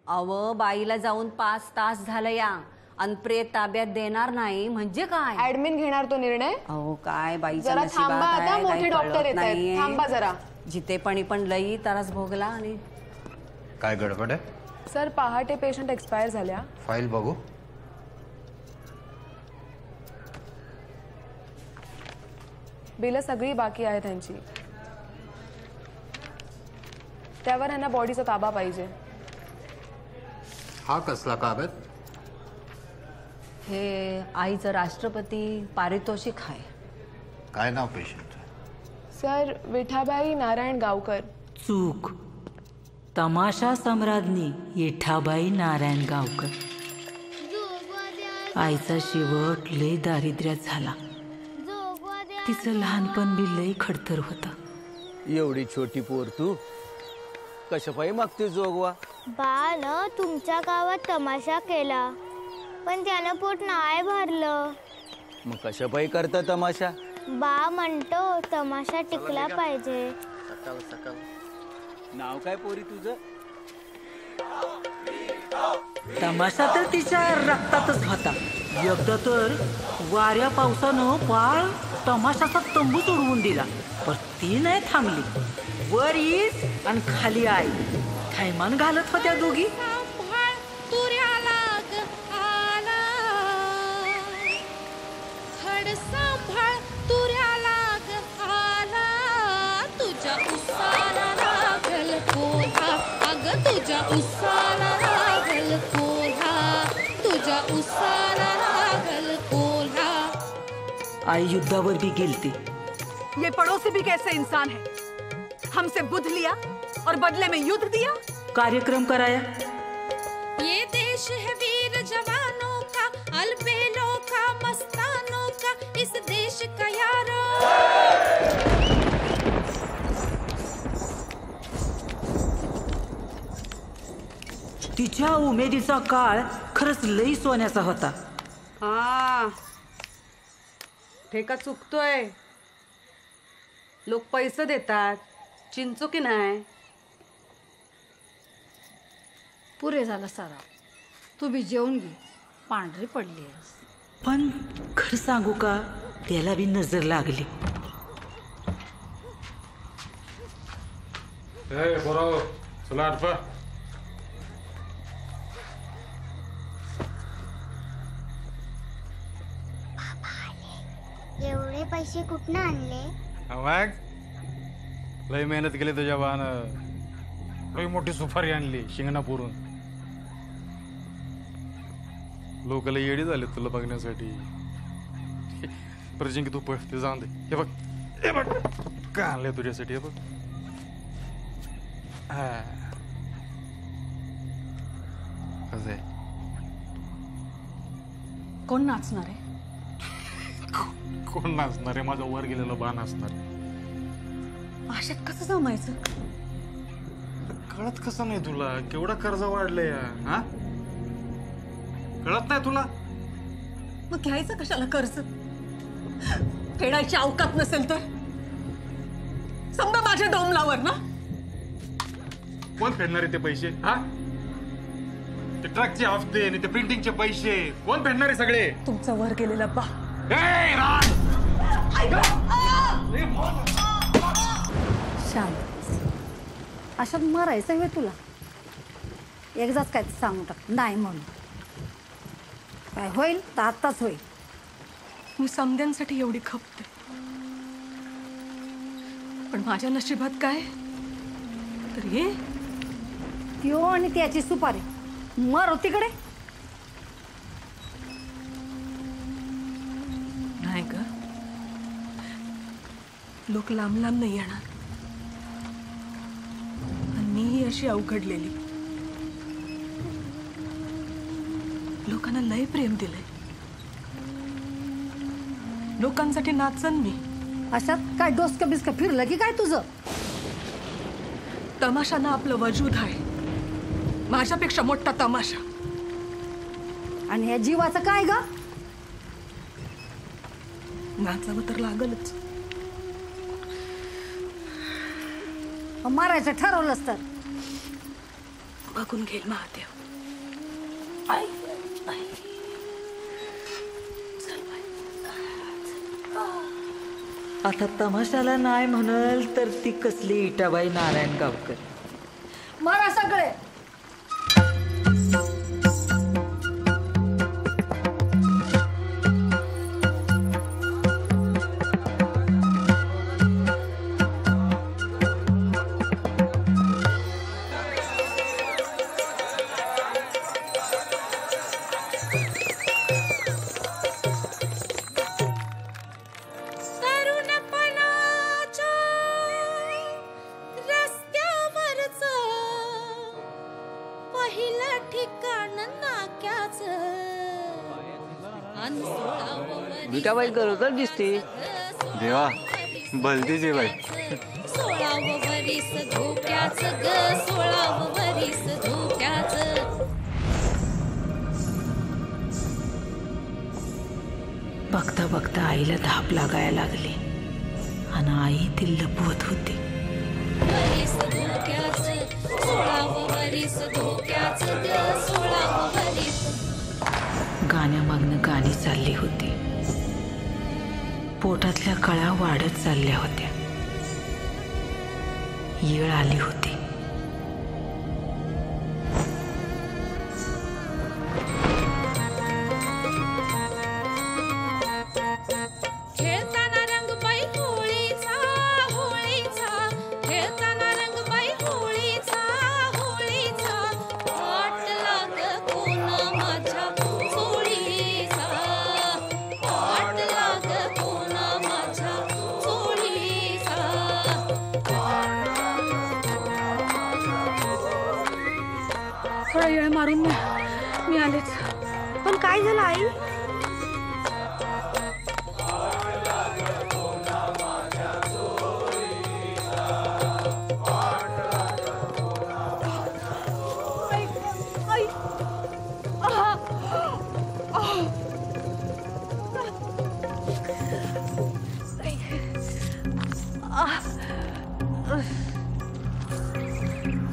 अव बाईला जाऊन 5 तास झालं या आणि प्रेत ताब्यात देणार नाही म्हणजे काय? ऍडमिन घेणार तो निर्णय. अहो काय बाईच्या जरा थांबा, नशिबात आता आहे, मोठे काही डॉक्टर कळत येत आहेत. नाहीये. थांबा जरा. जिथे पण लई त्रास भोगला आणि काय गडबड आहे? सर पहाटे पेशंट एक्सपायर झाल्या. फाईल बघू. बिलं सगळी बाकी आहे त्यांची. त्यावर ह्यांना बॉडीचा ताबा पाहिजे. हा कसला कागद? हे आईचं राष्ट्रपती पारितोषिक आहे. काय नाव पेशंट? सर विठाबाई नारायण गावकर. चूक. तमाशा सम्राज्ञी विठाबाई नारायण गावकर. आईचा शेवट लय दारिद्र्यात झाला. तिचं लहानपण बी लय खडतर होता. एवढी छोटी पोर तू कशापायी मागते जोगवा? बा न तुमच्या गावात तमाशा केला पण त्यानं पोट नाही भरलं. मग कशापायी करता तमाशा? बा म्हणतो तमाशा टिकला पाहिजे. नाव काय पोरी तुझं? तमाशा तर तिच्या रक्तातच होता. एकदा तर वाऱ्या पावसानं पाळ तमाशाचा तंबूच उडवून दिला. पण ती नाही थांबली. वर ईस आणि खाली आई थैमान घालत होत्या दोघी. तुझ्या उसाला लागल कोल्हा, तुझ्या उसाला लागल कोल्हा. आई युद्धावर भी गेलती. ये पड़ोसी भी कैसे इंसान है? हमसे बुध लिया और बदले में युद्ध दिया. कार्यक्रम कराया. ये देश है वीर जवानों का, अलबेलों का, मस्तानों का, इस देश का यारो. तिच्या उमेदीचा काळ खरंच लई सोन्याचा होता. हा ठेका चुकतोय. लोक पैसे देतात, चिंचू की नाही. पुरे झालं सारा. तू बी जेवून घे, पांढरी पडली. पण खरं सांगू का, त्याला बी नजर लागली. एवढे पैसे कुठनं आणले? लय मेहनत केली तुझ्या बानं. लय मोठी सुपारी आणली शिंगणापुरून. लोक लय येडी झाले तुला बघण्यासाठी. प्रजिंकी तू पळ, ते जाऊन दे. हे बघ, हे बघ काय आणलंय तुझ्यासाठी. हे बघ कसं आहे. कोण नाचणार आहे? कोण नाचणार आहे? माझं वर गेलेलं बाण असणार. अशात कसं जमायचं? कळत कसं नाही तुला? केवढा कर्ज वाढलंय. हा कळत नाही तुला? मग घ्यायचं कशाला कर्ज? फेडायची अवकात नसेल तर समजा माझ्या डोंबलावर ना. कोण फेडणार आहे ते पैसे? हा ते ट्रकचे हफ्ते आणि ते प्रिंटिंगचे पैसे कोण फेडणार आहे सगळे? तुमचं वर गेलेला बा. शांत. अशात मरायचं हवे तुला. एकदाच काय सांगू टाक नाही म्हणून. काय होईल तर आत्ताच होईल. मी समद्यांसाठी एवढी खपते, पण माझ्या नशिबात काय तर हे त्यो आणि त्याची सुपारी मर तिकडे. नाही ग, लोक लांब लांब नाही येणार. आणि मीही अशी अवघडलेली. लोकांना लय प्रेम दिलंय. लोकांसाठी नाचन मी. अशात काय डोसकं बिस्कं फिरलं की काय तुझं? तमाशानं आपलं वजूद आहे. माझ्यापेक्षा मोठा तमाशा. आणि ह्या जीवाचं काय ग? नाचावं तर लागलच. मारायचं ठरवलंच तर बघून घेईल महादेव. आता तमाशाला नाही म्हणाल तर ती कसली इटाबाई नारायण गावकर. मारा सगळे. तरुणपणाच्या रस्त्यावरचं पहिलं ठिकाण नाक्याचं अन 16 विटाबाई गरोदर दिसते. देवा भलती जेवाय 16 वरीस धोक्याचं ग 16 वरीस धोक्याचं. बघता बघता आईला धाप लागायला लागली आणि आई ती लपवत होती. वरीस धोक्याचं 16 वरीस धोक्याचं ग 16 वरीस. गाण्यामागनं गाणी चालली होती. पोटातल्या कळा वाढत चालल्या होत्या. येळ आली होती. खेळताना रंगबाई होळीचा होळीचा खेळताना रंगबाई होळीचा होळीचा वाटला ग कोणा माझ्या चोळीचा वाटला ग कोणा माझ्या चोळीचा. थोडा वेळ मारून मी आलेच. पण काय झालं आई?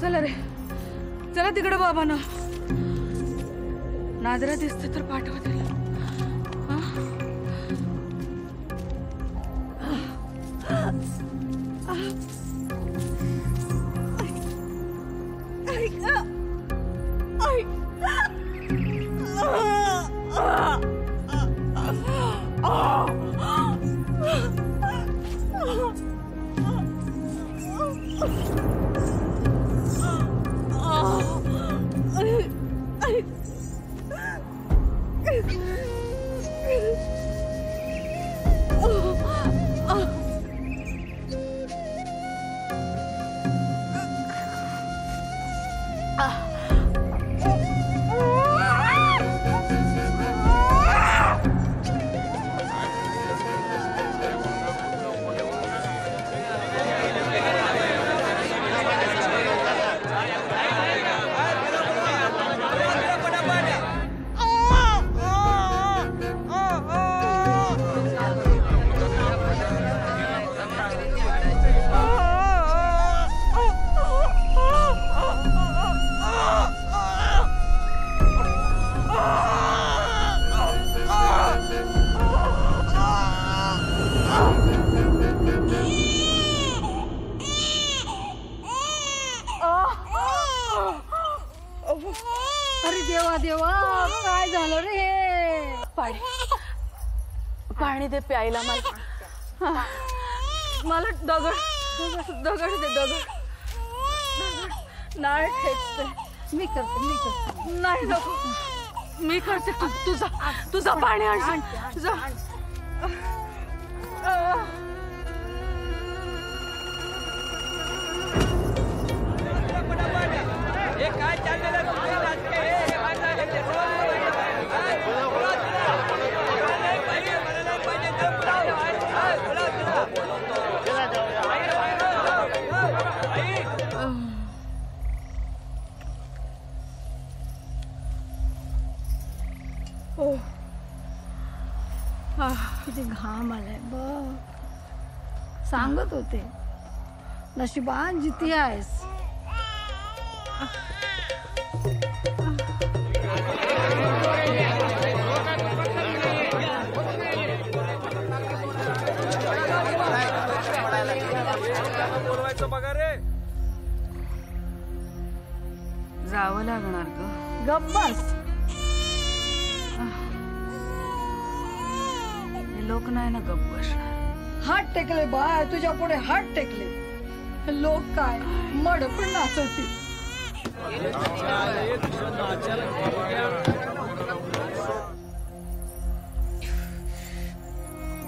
चला रे, चला तिकडे बाबा ना. नादरा दिसते तर पाठवा त्याला. अरे देवा देवा, काय झालं रे हे? पाणी दे प्यायला मला. मला दगड दगड दे दगड. नाळ ठेचते. मी करते. नाही नको, मी करते. तुझा पाणी आण. तुझा किती घाम आलाय बघ. सांगत होते नशिबान जिती आहेस. दिवसाचा पगार आहे. जावं लागणार ग. गप्पस. हे लोक नाही ना गप्प बसणार. हात टेकले बाय, तुझ्या पुढे हात टेकले. लोक काय मड पण नाचवतील.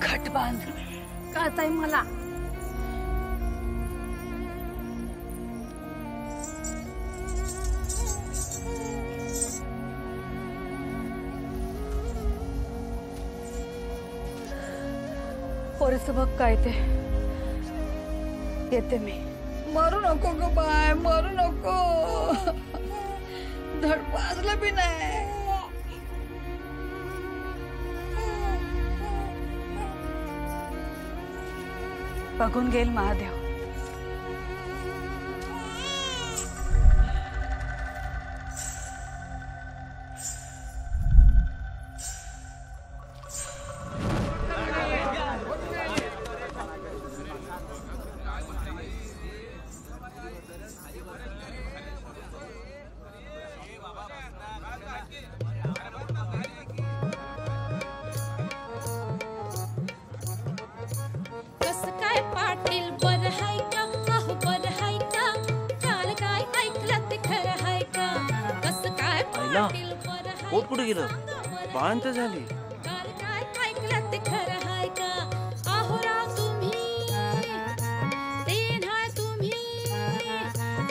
घट बांध. कळतंय मला. पोरीस बघ काय ते. येते मी. मरू नको ग बाय, मरू नको. धड पाजलं बी नाही. बघून गेल महादेव. कस काय पाटील बर हाय का, अहो बर हाय का, काल काय ऐकलं ते खरं हाय का. कस काय पाटील बर हाय पोट कुठे गेलं? बाळंत झाली. काल काय ऐकलं ते खरं हाय का. अहो राव तुम्ही ते नाही तुम्ही,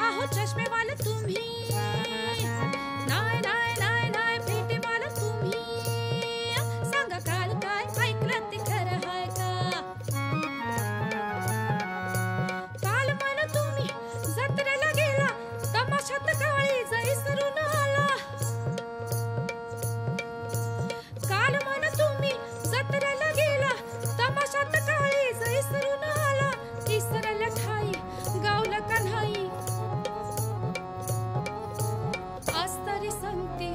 अहो चष्मेवाला तुम्ही, नाही नाही नाही नाही भेटेवाला तुम्ही. सांगा काल काय ऐकलं ते खरं हाय का. काल मला तुम्ही जत्रेला गेला, तमाशात काळी जैसरून आला. काल मला तुम्ही जत्रेला गेला, तमाशात काळी जैसरून आला. इसरला ठाई गावला का नाही, आज तरी सांगते.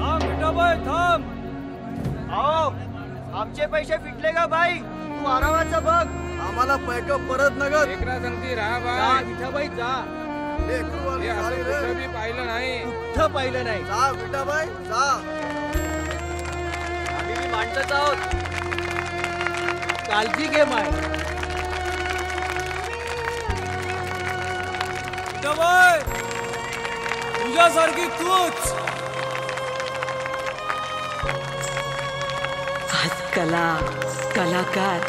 थांब विठाबाई थांब. आओ आमचे पैसे फिटले का बाई? तू आरामाचं बघ. आम्हाला पैक परत नगद. एकरा सांगती राहा जा बाय. विठाबाई जा. हे असं कुठं बी पाहिलं नाही. कुठं पाहिलं नाही. जा विठाबाई जा. आम्ही बी माणसंच आहोत. काळजी घे माय. विठाबाई तुझ्यासारखी तूच. आज कला, कलाकार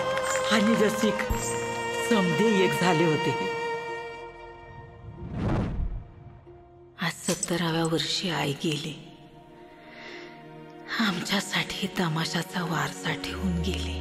आणि रसिक समधे एक झाले होते. आज 70व्या वर्षी आई गेली. आमच्यासाठी तमाशाचा वारसा ठेवून गेली.